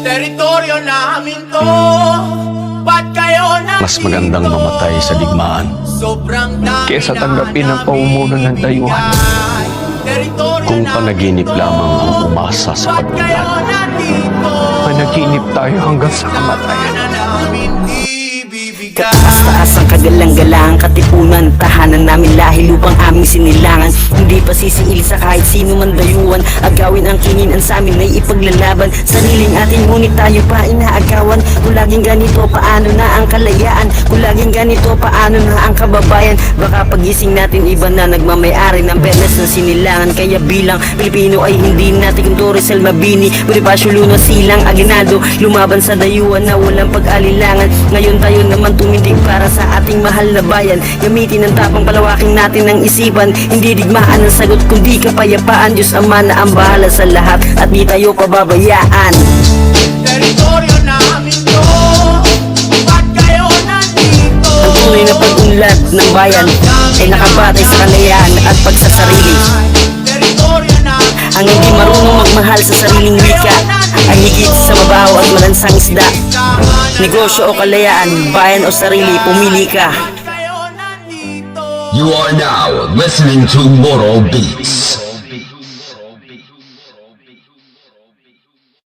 Teritoryo namin to, ba't kayo nandito? Mas magandang mamatay sa digmaan Sobrang dami kesa na tanggapin ang namin pamumuno ng dayuhan. bigay. Teritoryo kung namin panaginip to, lamang ang umasa sa ba't kayo pag-unlad. nandito? Managinip tayo hanggang sa kamatayan. Na namin ibibigay. Kataas-taas ang kagalang-galang katipunan, tahanan namin lahi lupang aming sinilangan. Hindi pa sisiil sa kahit sino man dayuhan, agawin ang kinginan sa amin ay ipaglalaban. Sariling atin ngunit tayo pa inaagawan. Kung laging ganito paano na ang kalayaan? Kung laging ganito paano na ang kababayan? Baka pagising natin iba na nagmamayari ng benes ng sinilangan. Kaya bilang Pilipino ay hindi natin kung Rizal Mabini, Bonifacio Luna, Silang Aguinaldo, lumaban sa dayuhan na walang pag-alilangan. Ngayon tayo naman tumindig para sa ating mahal na bayan. Gamitin ang tapang, palawaking natin ng isipan. Hindi digmaan ang sagot kundi kapayapaan. Diyos Ama na ang bahala sa lahat at di tayo pababayaan. Teritoryo namin to, ba't kayo nandito? Ang tunay na pag-unlad ng bayan ay nakabatay sa kalayaan at pagsasarili. Teritoryo namin Ang hindi marunong magmahal sa sariling wika ay higit sa mabaho at malansang isda. Negosyo o kalayaan, bayan o sarili, pumili ka. kayo nandito. You are now listening to Moral Beats.